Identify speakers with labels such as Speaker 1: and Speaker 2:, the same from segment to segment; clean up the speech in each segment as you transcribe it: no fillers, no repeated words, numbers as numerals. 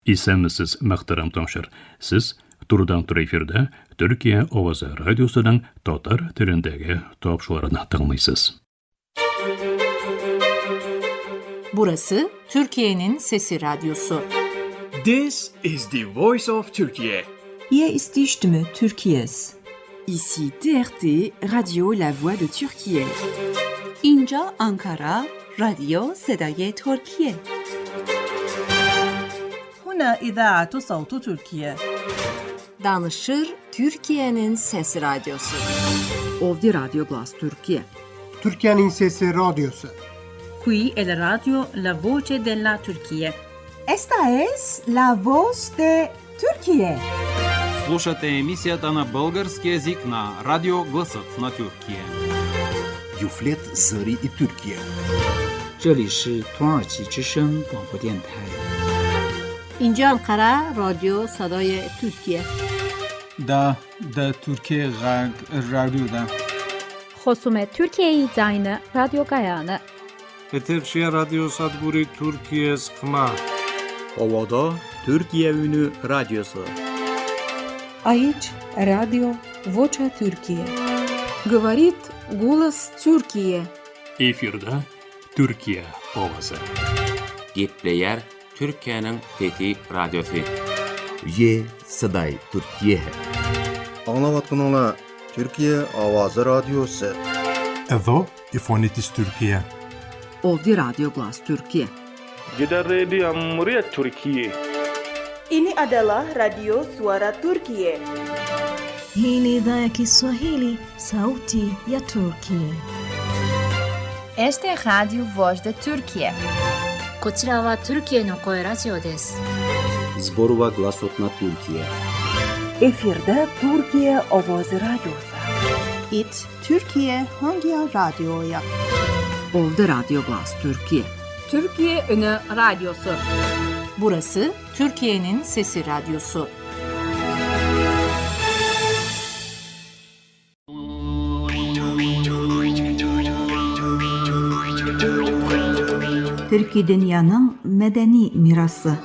Speaker 1: Исәнмесез, мөхтәрәм таңшыр. Сез турыдан-тура эфирдә Төркия авазы радиосының татар телендәге тапшырыгын тыңлыйсыз.
Speaker 2: Burası Türkiye'nin Sesi Radyosu.
Speaker 3: This is the voice of Turkey.
Speaker 4: Hier ist die Stimme Türkiye's.
Speaker 5: Ici TRT, Radio La Voix de Türkiye.
Speaker 4: اینجا آنکارا، رادیو صدای ترکیه.
Speaker 6: هنا إذاعة صوت تركيا.
Speaker 2: Danışır Türkiye'nin Sesi Radyosu.
Speaker 5: Ovdi Radyo Glas Türkiye.
Speaker 7: Türkiye'nin Sesi Radyosu.
Speaker 6: Qui è la radio La Voce della Turquía.
Speaker 4: Esta es la voz de Türkiye.
Speaker 8: Слушате емисията на български език на Радио Гласът на Тюркия.
Speaker 9: Юфлет Зари и Türkiye.
Speaker 10: 这里是土耳其之声广播电台。
Speaker 11: اینجا انقره رادیو صدای ترکیه.
Speaker 12: دا ترکیه غرب رادیو دا.
Speaker 13: خصوم ترکیه زاین رادیو گایانه.
Speaker 14: Eterşehir Radyo Sadburi Türkiye Sıkma.
Speaker 15: Ovada Türkiye Ünü Radyosu.
Speaker 16: Aici Radio Vocea Türkiye.
Speaker 17: Говорит голос Türkiye.
Speaker 1: Эфирдә Türkiye авазы.
Speaker 18: Gepleyer Türkiye'nin Fethi Radyosu.
Speaker 9: Ye Saday Türkiye.
Speaker 19: Anlavatqınlar Türkiye Avazı Radyosu.
Speaker 20: Evo İfonitis Türkiye.
Speaker 5: Ovdi Radyo Glas Türkiye.
Speaker 1: Jeddah Radio Muryat Türkiye.
Speaker 8: Ini adalah Radio Suara Turkiye.
Speaker 4: Hii ni idhaa ya Kiswahili, sauti ya Turkiye.
Speaker 5: Este Radio Voz de Turkiye.
Speaker 11: こちらはトルキエの声ラジオです。
Speaker 9: Zborova Glasot na Türkiye.
Speaker 4: Efirde Türkiye Avazı Radyosu.
Speaker 12: It Türkiye hangi radyoya?
Speaker 5: Ovdi Radyo Glas Türkiye.
Speaker 2: Türkiye Ünü Radyosu. Burası Türkiye'nin Sesi Radyosu.
Speaker 4: Türkiye dünyanın medeni mirası.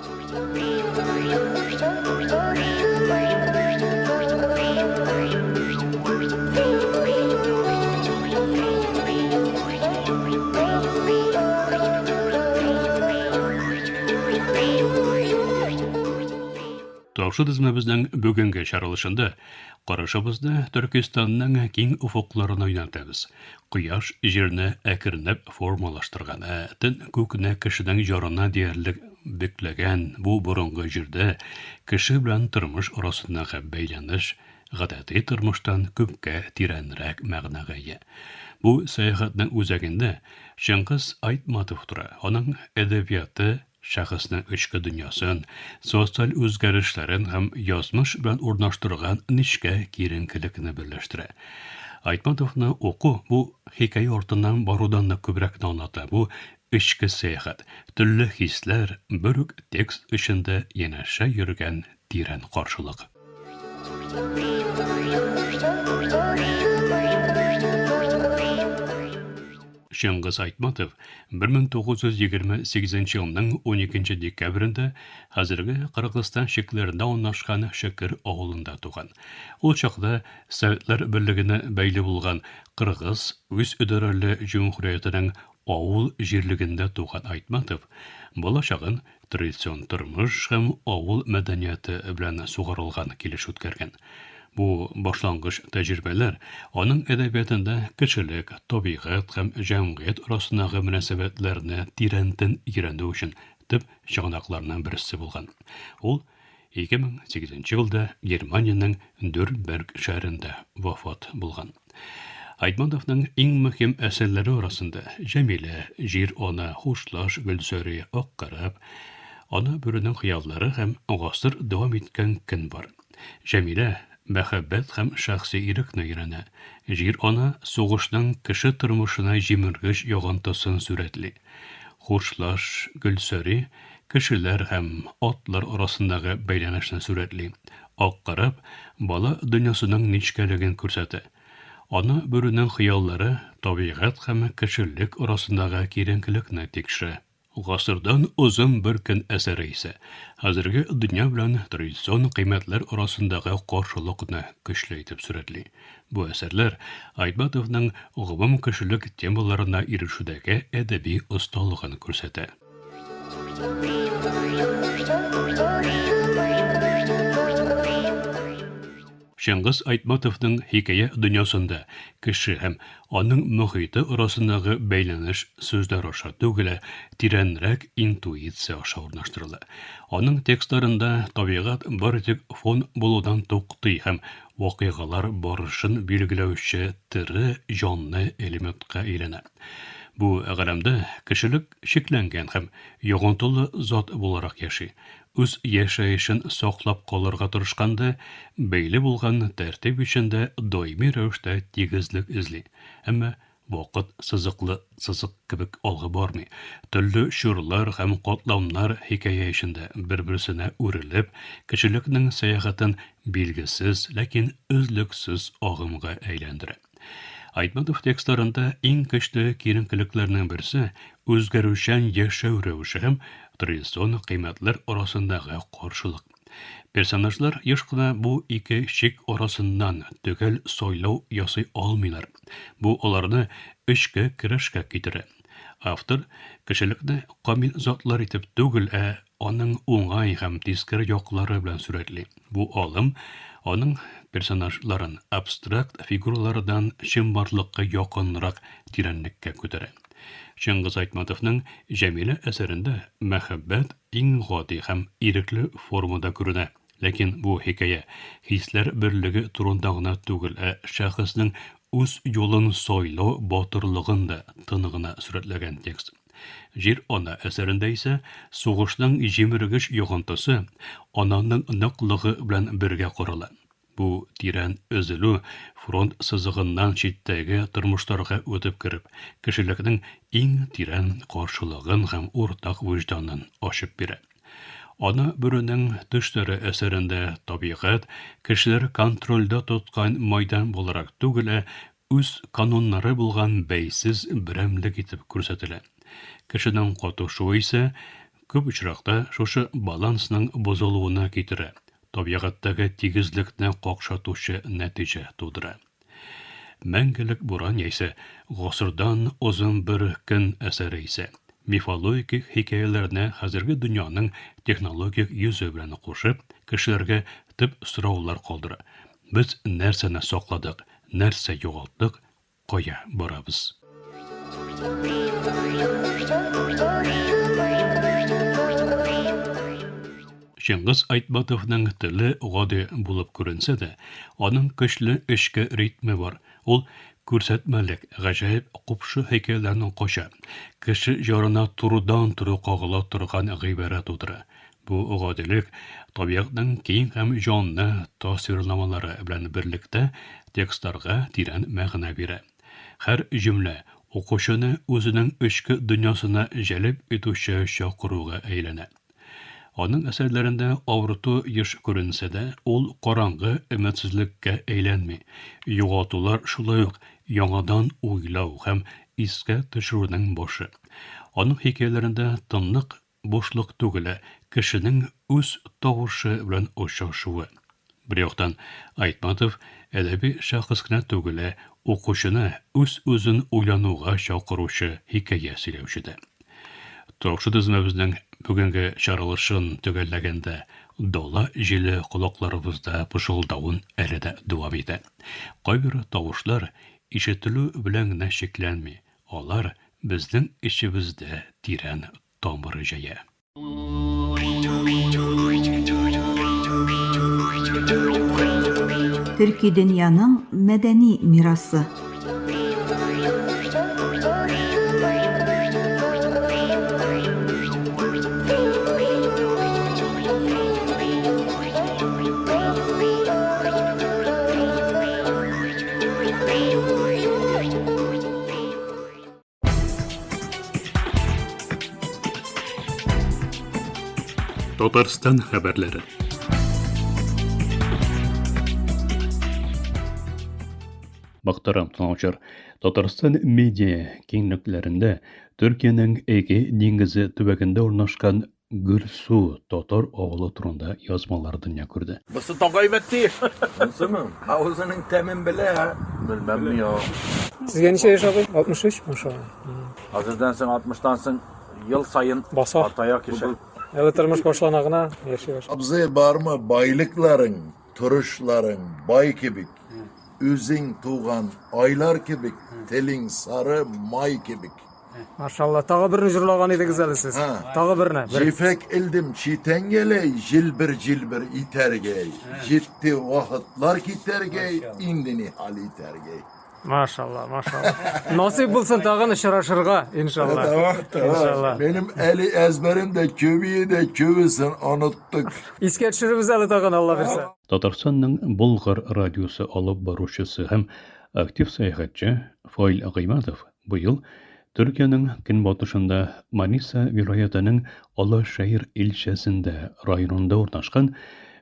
Speaker 1: Таушы дизмебезнең бүгенге чаралышында карашыбызны Төркистанның киң уфукларына юнәлтәбез. Кояш җирне әкренләп формалаштырган, төн күкне кешенең ярына диярлек бикләгән бу борынгы җирдә кеше белән тормыш арасындагы бәйләнеш гадәти тормыштан күпкә тирәнрәк мәгънәгә ия. Бу сәяхәтнең үзәгендә Шыңгыз Айтматов тора. Аның әдәбияты шәхеснең ичке дөньясын, социаль үзгәрешләрен һәм язмыш белән урнаштырган нечкә киеренкелекне берләштерә. Айтматовны уку бу хикәя артыннан барудан да күбрәк аңлата. Бу ичке сәяхәт, төрле хисләр бер үк текст эчендә янәшә йөргән тирән каршылык. Шыңгыз Айтматов 1928 елның 12 декабрендә хәзерге Кыргызстан шикләрендә урнашкан Шәкер авылында туган. Ул чакта Советлар Берлегенә бәйле булган Кыргыз үз идарәле җумһуриятенең авыл җирлегендә туган Айтматов балачагын традицион тормыш һәм авыл мәдәнияте белән сугарылган килеш үткәргән. Бу башлангыч тәҗрибәләр аның әдәбиятында кешелек, табигать һәм җәмгыять арасындагы мөнәсәбәтләрне тирәнтен өйрәнү өчен төп чыганакларның берсе булган. Ул 2008 елда Германиянең Нюрнберг шәһәрендә вафат булган. Айтматовның иң мөһим әсәрләре арасында Җәмилә, Җир ана, Хушлаш, Гөлсәри, Аккарап, ана бүренең хыяллары һәм гасыр дәвам иткән көн бар. Җәмилә мәхәббәт һәм шәхси ирекне өйрәнә. Җир ана сугышның кеше тормышына җимергеч ягантысын сүрәтли. Хушлаш, Гөлсәри кешеләр һәм атлар арасындагы бәйләнешне сүрәтли. Аккарап бала дөньясының нечкәлеген күрсәтә. Ана бүренең хыяллары табигать һәм кешелек арасындагы киеренкелекне тикшерә. Гасырдан узын бер көн әсәре ise, хәзерге дөнья белән традицион кыйммәтләр арасындагы каршылыкны көчләйтеп сүрәтли. Бу әсәрләр Айтматовның гомум кешелек темаларына ирешүдәге әдәби осталыгын күрсәтә. Шыңгыз Айтматовның хикәя дөньясында кеше һәм аның мөхите арасындагы бәйләнеш сүзләр аша түгел, тирәнрәк интуиция аша урнаштырыла. Аның текстларында табигать бары тик фон булудан туктый һәм вакыйгалар барышын билгеләүче тере, җанлы элементка әйләнә. Бу галәмдә кешелек шикләнгән һәм йогынтылы зат буларак яши. Үз яшәешен саклап калырга тырышканда, бәйле булган тәртип эчендә даими рәвештә тигезлек эзли. Әмма вакыт сызык кебек алга бармый. Төрле чурлар һәм катламнар хикәя эчендә бер-берсенә үрелеп, кешелекнең сәяхәтен билгесез, ләкин өзлексез агымга әйләндерә. Айтматов текстларында иң көчле киеренкелекләрнең берсе үзгәрүчән яшәү рәвеше һәм традицион кыйммәтләр арасындагы каршылык. Персонажлар еш кына бу ике шик арасыннан төгәл сайлау ясый алмыйлар. Бу аларны эчке керешкә китерә. Автор кешелекне камил затлар итеп түгел, аның уңай һәм тискәр яклары белән сүрәтли. Бу алым аның персонажларын абстракт фигуралардан чынбарлыкка якынрак тирәнлеккә күтәрә. Шыңгыз Айтматовның Җәмилә әсәрендә мәхәббәт иң гади һәм ирекле формада күренә. Ләкин бу хикәя хисләр берлеге турында гына түгел, шәхеснең үз юлын сайлау батырлыгын да тынығына сүрәтләгән текст. Җир ана әсәрендә исә сугышның җимергеч йогынтысы ананың ныклыгы белән бергә корыла. Бу тирән өзелү фронт сызыгыннан читтәге тормышларга үтеп кереп, кешелекнең иң тирән каршылыгын һәм уртак вөҗданын ачып бирә. Ана бүренең төшләре әсәрендә табигать кешеләр контрольдә тоткан майдан буларак түгел, үз кануннары булган бәйсез берәмлек итеп күрсәтелә. Кешенең катышуы исә күп очракта шушы балансның бозылуына китерә. Табигатьтәге тигезлекне какшатучы нәтиҗә тудыра. Мәңгелек буран яисә гасырдан узын бер көн әсәре исә мифологик хикәяләрне хәзерге дөньяның технологик йөзе белән кушып, кешеләргә төп сораулар калдыра. Без нәрсәне сакладык, нәрсә югалттык, кая барабыз? Шыңгыз Айтматовның теле гади булып күренсә дә, аның көчле эчке ритмы бар. Ул күрсәтмәлек, гаҗәеп купшы хикәяләрнең кача. Кеше ярына турыдан-туры кагыла торган гыйбарә тудыра. Бу гадилек табигатьнең киң һәм җанлы тасвирламалары белән берлектә текстларга тирән мәгънә бирә. Һәр җөмлә укучыны үзенең эчке дөньясына җәлеп итүче чакыруга әйләнә. Аның әсәрләрендә авырту еш күренсә дә, ул караңгы өметсезлеккә әйләнми. Югалтулар шулай ук яңадан уйлау һәм искә төшерүнең башы. Аның хикәяләрендә тынлык, бушлык түгел, кешенең үз тавышы белән очрашуы. Бер яктан Айтматов әдәби шәхес кенә түгел, укучыны үз-үзен уйлануга чакыручы хикәя сөйләүчедә. Токшы тезмәбезнең бүгенге чаралышын төгәлләгәндә дала җиле колакларыбызда пышылдавын әле дә дәвам итә. Кайбер тавышлар ишетелү белән генә шикләнми, алар безнең ичебездә тирән тамыры җая.
Speaker 4: Төрки дөньяның мәдәни мирасы.
Speaker 1: Татарстан хәбәрләре. Мөхтәрәм тыңлаучылар, Татарстан медиа киңлекләрендә Türkiye'nin Ege Dengizi tübeginde ornaşkan Gürsu Totor oğlu turunda yazmalar dünya kurdu.
Speaker 21: Mısır tokaybetti. Mısır mı? Ağzının temin bile ha. Bilmem mi ya.
Speaker 22: Sizge neçe yaş abi? 63 maşallah.
Speaker 21: Hazırdansın 60'dansın yıl sayın
Speaker 22: Basar.
Speaker 21: Ataya kişi.
Speaker 22: Eli tırmış başlanağına yaşıyor.
Speaker 23: Abzı var mı baylıkların, turuşların, bay kibik, üzün tuğan, aylar kibik, telin sarı may kibik.
Speaker 22: Maşallah. Tağı birini jırlagan ediniz eli siz. Tağı birine.
Speaker 23: Jifek ildim çiten gele, jilbir itergey. Jitti vakitlar kitergey, indini hal itergey.
Speaker 22: Maşallah, maşallah. Nasip bulsun tağını şıraşırga inşallah.
Speaker 23: Tamam.
Speaker 22: İnşallah.
Speaker 23: Benim eli ezberim de kübüyü de kübüsün unuttuk.
Speaker 22: İskeçirimiz eli tağını Allah versin.
Speaker 1: Tatarstan'ın Bulgar radyosu alıp baruşçısı hem aktif seyahatçi Fail Agaymadov bu yıl Türkiye'nin günbatışında Manisa vilayetinin Alaşehir ilçesinde rayonunda ornaşkan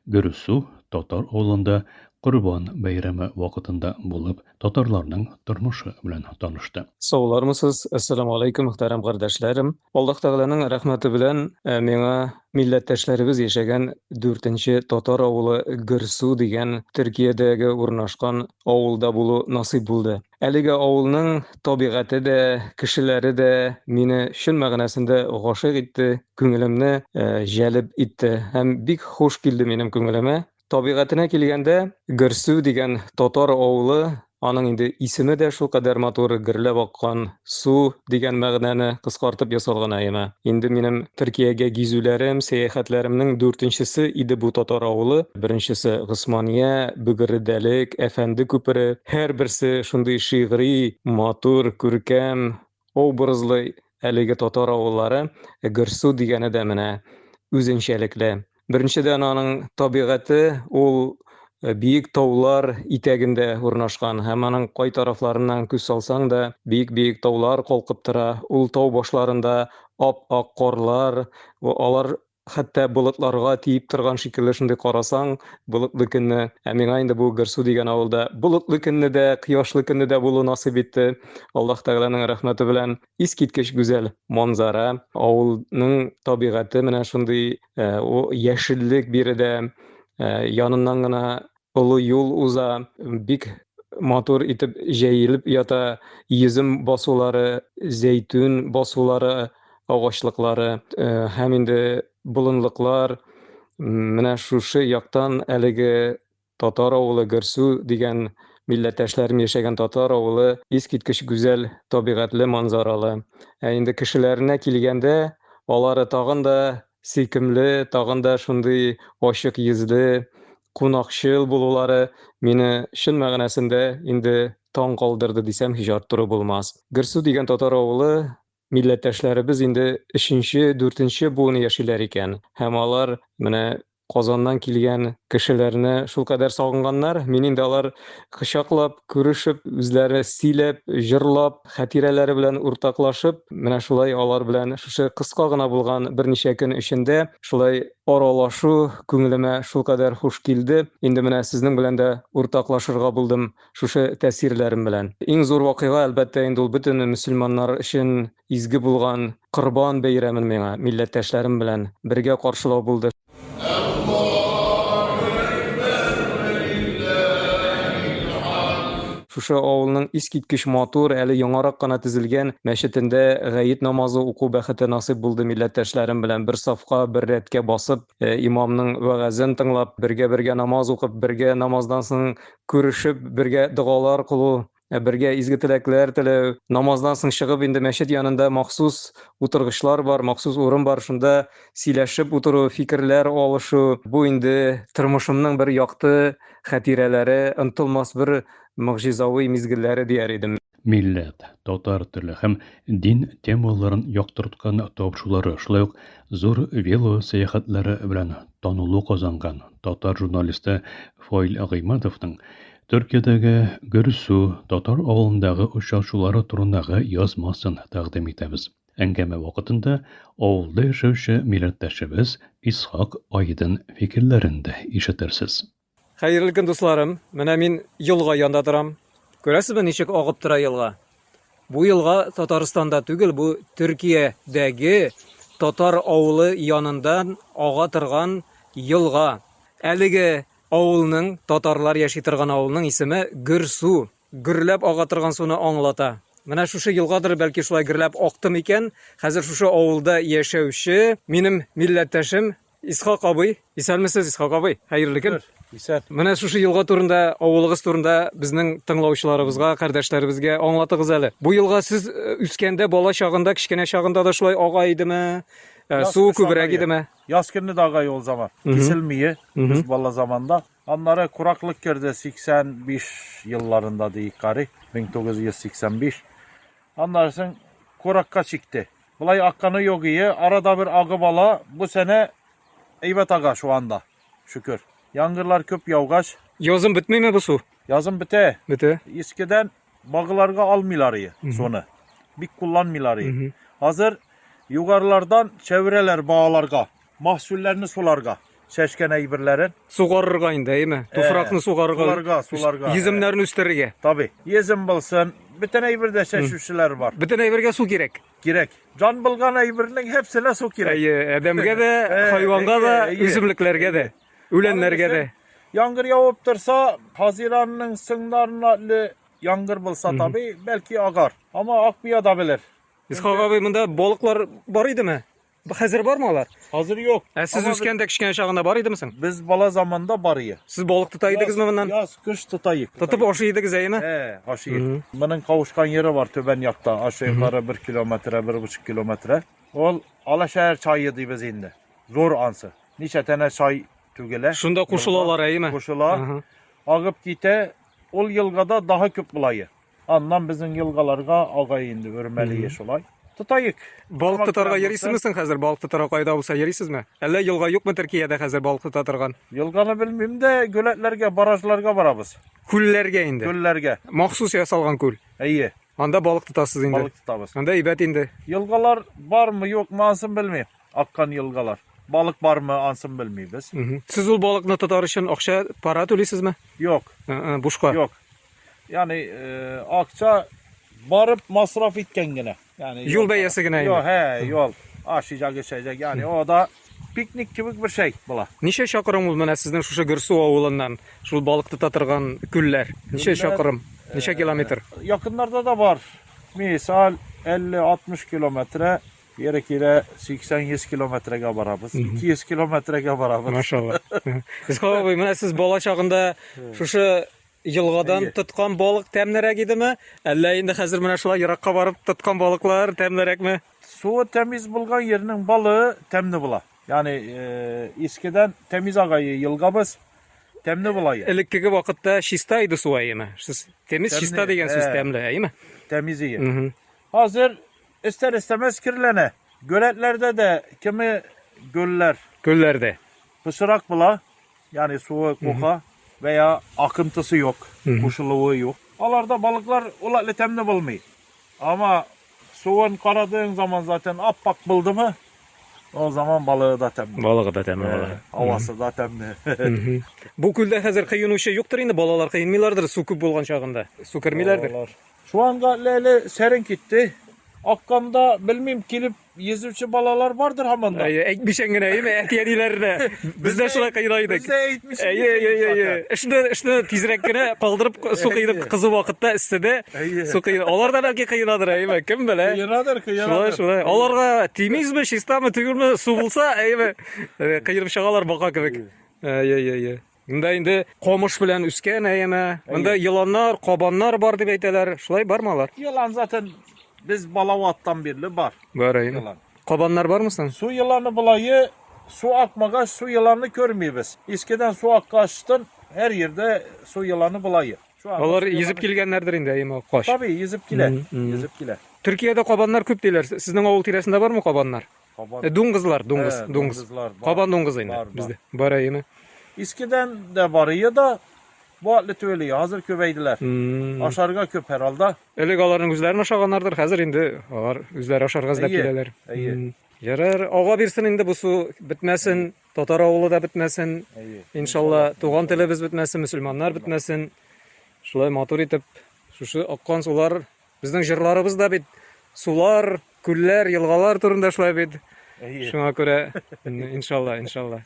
Speaker 1: Gürsu Tatar oğlunda Kurban Bayramı vakitinde bulup Tatarlarning turmushi bilan tanıştı.
Speaker 22: Sağlarmısınız? Assalamu alaikum muhtaram kardeşlerim. Allah Teala'nın rahmeti bilen mena milletteşlerimiz yaşagan 4-nji Tatar oğlu Gürsu degan Türkiye'deki urnaşkan oğulda bulu nasip buldu. Әлеге авылның табигаты да, кешеләре дә мине шул мәгънәсендә гашыйк итте, күңелемне җәлеп итте һәм бик хуш килде минем күңелемә. Табигатына килгәндә, Гөрсү дигән татар авылы, аның инде исеме дә шулкадәр матур, гөрләп аккан су дигән мәгънәне кыскартып ясалган аема. Инде минем Төркиягә гизүләрем, сәяхәтләремнең 4-нчесе иде бу татар авылы. Беренчесе Госмания, Бөгердәлек, Әфәнде күпере, һәр берсе шундый шигъри, матур, күркәм, образлы әлеге татар авыллары. Гөрсү дигәне дә менә үзенчәлекле. Беренчедән аның табигаты ул бийек таулар итәгендә урнашкан һәм аның кай тарафларыннан күз салсаң да бийек таулар калкып тора. Ул тау башларында ап-ак карлар, алар хәтта болытларга тиеп торган шикелле шундый карасаң, болытлы көнне. Миңа инде бу Гөрсү дигән авылда болытлы көнне дә, кыяшлы көнне дә булу насыйп итте. Аллаһ Тәгаләнең рәхмәте белән искиткеч гүзәл манзара, авылның табигаты менә шундый яшеллек биредә, яныннан гына олы юл уза, бик матур итеп җәелеп ята, йөзем басулары, зәйтүн басулары, агачлыклары һәм инде болынлыклар. Менә шушы яктан әлеге татар авылы Гөрсү дигән милләттәшләрем яшәгән татар авылы искиткеч гүзәл табигатьле манзаралы. Инде кешеләренә килгәндә, алары тагын да сөйкемле, тагын да шундый ачык йөзле, кунакчыл булулары мине шул мәгънәсендә инде таң калдырды дисәм һич артыру булмас. Гөрсү дигән татар авылы милләттәшләребез инде 3-нче, 4-нче буын яшиләр икән. Һәм алар менә Казаннан килгән кешеләрне шулкадәр сагынганнар. Мин инде алар кычаклап, күрешеп, үзләре сөйләп, җырлап, хатирәләре белән уртаклашып, менә шулай алар белән шушы кыска гына булган берничә көн эчендә шулай аралашу күңелемә шулкадәр хуш килде. Инде менә сезнең белән дә уртаклашырга булдым шушы тәэсирләрем белән. Иң зур вакыйга әлбәттә инде ул бөтен мөселманнар өчен изге булган Корбан бәйрәмен миңа милләттәшләрем белән бергә каршылау булды. Шушы авылның искиткеч матур, әле яңарак кына төзелгән мәчетендә гаит намазы уку бәхете насыйп булды милләттәшләрем белән бер сафка, бер рәткә басып, имамның вәгазен тыңлап, бергә намаз укып, бергә намаздан соң күрешеп, бергә дугалар кылу, бергә изге теләкләр теләү. Намаздан соң чыгып инде мәчет янында махсус утыргычлар бар, махсус урын бар, шунда сөйләшеп утыру, фикерләр алышу. Бу инде тормышымның бер якты хатирәләре, онытылмас бер мөгъҗизави мизгелләре дияр идем.
Speaker 1: Милләт, татар теле һәм дин темаларын яктырткан тапшулары, шулай ук зур вело сәяхәтләре белән танылу казанган татар журналисты Фаил Агаймадовның Төркиядәге Гөрсү татар авылындагы очрашулары турындагы язмасын тәкъдим итәбез. Әңгәмә вакытында авылда яшәүче милләттәшебез Исхак Айдын фикерләрен дә ишетерсез.
Speaker 22: Хәерле көн дусларым, менә мин елга янда торам. Күрәсезме, ничек агып тора елга? Bu yılga Tataristanda түгел, bu Türkiye'deki Tatar avulu yanından ağa tırgan yılga. Әлеге avulның, Tatarlar yaşay tırgan avulның ismi Gürsu. Gürlәп ага тырган суны аңлата. Менә шушы елгадыр бәлки шулай гөрләп актым икән. Хәзер шушы авылда яшәүче минем милләттәшем Исхак абый. Исәнмесез, Исхак абый? Хәерле көн.
Speaker 14: Исән.
Speaker 22: Менә шушы елга турында, авылыгыз турында безнең тыңлаучыларыбызга, кардәшләребезгә аңлатыгыз әле. Бу елга сез үскәндә, бала чагында, кичкенә чагында да шулай ага идеме? Су күбрәк идеме?
Speaker 14: Yaz günü de agay o zaman. Kesilmiyor. Biz bala zamanda. Onlara kuraklık girdi 85 yıllarında değil gari. 1985. Onlarsın kurakka çıktı. Bulay akkanı yok iyi. Arada bir agı bala. Bu sene eyvet aga şu anda. Şükür. Yangırlar köp yavgaç.
Speaker 22: Yazın bitmiyor mu bu su?
Speaker 14: Yazın bite.
Speaker 22: Bite.
Speaker 14: Eskiden bağlarga almıyorlar sonu. Bir kullanmıyorlar. Hazır yukarılardan çevreler bağlarga. Mahsullerini sularga. Seçken eybirlerin.
Speaker 22: Sugarırga indi, değil mi? Tufrakını sugarırga.
Speaker 14: Sularga.
Speaker 22: Yizimlerin üstlerine.
Speaker 14: Tabi. Yizim bilsin. Bütün eybirde seçüşçüler var.
Speaker 22: Bütün eybirge su gerek.
Speaker 14: Gerek. Can bilgan eybirinin hepsine su gerek.
Speaker 22: Adamga da, hayvanga da, üzümlüklerge de, ölenlerge de.
Speaker 14: Yangır yağıp dursa, Haziran'ın sınırlarına yangır bulsa tabi belki agar. Ama akmaya da bilir.
Speaker 22: İshak abi, bunda balıklar var idi mi? Hazır var mı olar?
Speaker 14: Hazır yok.
Speaker 22: Siz üskende kişken çağında var idi misin?
Speaker 14: Biz bala zamanda barıyı.
Speaker 22: Siz balık tutaydıgız mı bundan?
Speaker 14: Yaz, kış tutayık.
Speaker 22: Tutup aşıydıgız iyi mi?
Speaker 14: Aşıyık. Bunun kavuşkan yeri var Töben yakta. Aşağı yukarı 1 kilometre, 1,5 kilometre. Ol Alaşehir çayı deyip biz indi. Zor ansı. Niçe tane çay tügele.
Speaker 22: Şunda kuşulalar iyi mi?
Speaker 14: Kuşula. Ağıp gite ol yılgada daha köp bulayı. Andan bizim yılgalarga ağay indi. Örmeli yeşolay. Tutayık.
Speaker 22: Balık tutarga yerisiz misin hazır? Balık tutarga kayda olsa yerisiz mi? Elle yılga yok mu Türkiye'de hazır balık tutargan?
Speaker 14: Yılganı bilmeyeyim de göletlerge, barajlarga barabız.
Speaker 22: Kullerge indi.
Speaker 14: Kullerge.
Speaker 22: Mahsus yasalgan kul.
Speaker 14: İyi.
Speaker 22: Anda balık tutasız indi.
Speaker 14: Balık tutabız.
Speaker 22: Anda ibet indi.
Speaker 14: Yılgalar var mı yok mu ansın bilmeyeyim. Akkan yılgalar. Balık var mı ansın bilmeyeyim biz.
Speaker 22: Siz ol balıkны tutar için akça para төлейсіз mi?
Speaker 14: Yok.
Speaker 22: Buşka.
Speaker 14: Yok. Yani akça barıp masraf etken gene. Yani
Speaker 22: yol beyesi gene.
Speaker 14: Yok yol. Aşacak geçecek yani o da piknik gibi bir şey bula.
Speaker 22: Neçe şakırım ol mene sizden şuşa Gürsu avulundan şu balık tutatırgan küller? Neçe şakırım? Neçe kilometr?
Speaker 14: Yakınlarda da var. Misal 50-60 kilometre. Gerekire 80-100 kilometrege barabız. 200 kilometrege barabız.
Speaker 22: Maşallah. Siz abi mene siz bala çağında şuşa yılgadan tutkan balık temlerek idi mi? Әллә инде хәзер менә шулай еракка барып туткан балыклар темлерәк mi?
Speaker 14: Suyu temiz bulgan yerinin balığı temli bula. Yani eskiden temiz agayı yılgabız temli bulayı.
Speaker 22: Элеккеге вакытта чиста иде су әйеме? Siz temiz чиста дигән сүз темле, әйме?
Speaker 14: Temiz iyi. Hazır ister istemez kirlene. Göletlerde de kimi göller.
Speaker 22: Göllerde.
Speaker 14: Pısırak bula. Yani suyu koka veya akıntısı yok. Kuşuluğu yok. Alarda balıklar ulatlı temli bulmuyor. Ama suyun karadığın zaman zaten appak buldu mu o zaman balığı da temli.
Speaker 22: Balığı da temli.
Speaker 14: Havası da temli.
Speaker 22: Bu külde hazır kıyınuşu yoktur indi. Balalar kıyınmıyorlardır su küp bolgan çağında. Su kirmilerdir.
Speaker 14: Şu an lele serin gitti. Akkanda bilmem kilip yüzücü balalar vardır hamanda.
Speaker 22: Ekmişen gene iyi mi? Etiyenilerine. Biz de şuna kıyınaydık.
Speaker 14: Biz de eğitmişiz zaten.
Speaker 22: İşte tizrek gene kaldırıp su kıyınıp kızı vakitte istedi. Su kıyın. Onlar da belki kıyınadır iyi mi? Kim bile?
Speaker 14: Kıyınadır.
Speaker 22: Şulay. Onlarga temiz mi, şista mı, tügür mü su bulsa iyi mi? Kıyınıp şağalar baka kebek. Bunda indi qomuş bilen üsken eyeme. Bunda yılanlar, qabanlar var deb aytalar. Şulay barmalar?
Speaker 14: Yılan zaten biz Balavat'tan birli var.
Speaker 22: Var eyeme. Qabanlar var mısın?
Speaker 14: Su yılanı bulayı, su akmağa su yılanı görmüyoruz. Eskiden su akkaştın her yerde su yılanı bulayı.
Speaker 22: Onlar yüzüp kelgenlerdir indi eyeme qoş.
Speaker 14: Tabii yüzüp kile. Yüzüp kile.
Speaker 22: Türkiye'de qabanlar köp deyler. Sizin avul tiresinde var mı qabanlar? Dunguzlar, dunguz. Qaban dunguzu indi bizde. Var eyeme.
Speaker 14: Eskiden de varıyor da bu atlı töveliyor. Hazır köveydiler. Aşarga köp herhalde.
Speaker 22: Elegaların üzlerini aşağınlardır. Hazır indi. Var. Üzleri aşarga izlep geleler. Yarar. Ağa birsin indi bu su bitmesin. Tatar oğlu da bitmesin. İnşallah tuğan telebіз bitmesin. Müslümanlar bitmesin. Şulay motor itip. Şuşu akkan sular Безнең җырларыбыз да бит сулар, күлләр, елгалар турында шулай бит. Шуңа күрә иншалла.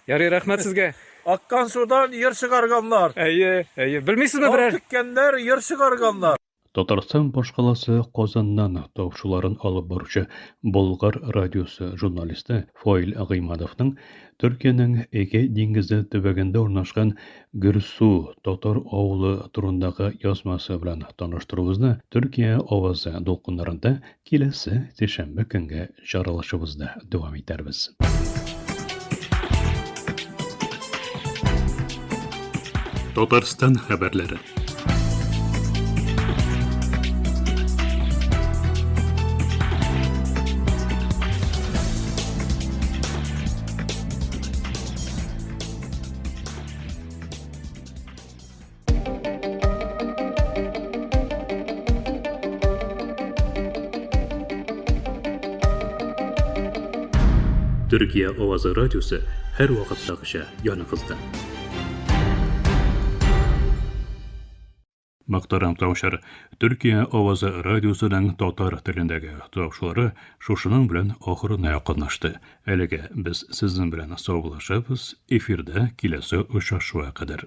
Speaker 22: Ярый, рәхмәт сезгә.
Speaker 14: Аккан судан ер чыгарганнар.
Speaker 22: Әйе. Белмисезме берәр?
Speaker 14: Тиккәннәр ер чыгарганнар.
Speaker 1: Татарстан башкаласы Казаннан тапшыруларын алып баручы Болгар радиосы журналисты Фаил Гыймадовның Төркиянең Эге диңгезе төбәгендә урнашкан Гөрсу татар авылы турындагы язмасы белән таныштыруыбызны Төркия авазы дулкыннарында киләсе сишәмбе көнгә чаралышыбызда дәвам итәрбез. Татарстан хәбәрләре. Türkiye Ovazı Radyosu her vaqtdagıcha yanıqızda. Maqtaram tavşar, Türkiye Ovazı Radyosu'nun tatar tilindəgi tavşuları şuşunun bilen ahırına yakınlaştı. Әлегә biz sizin bilen sağlaşabız, efirde kilesi uçaşıya kadar.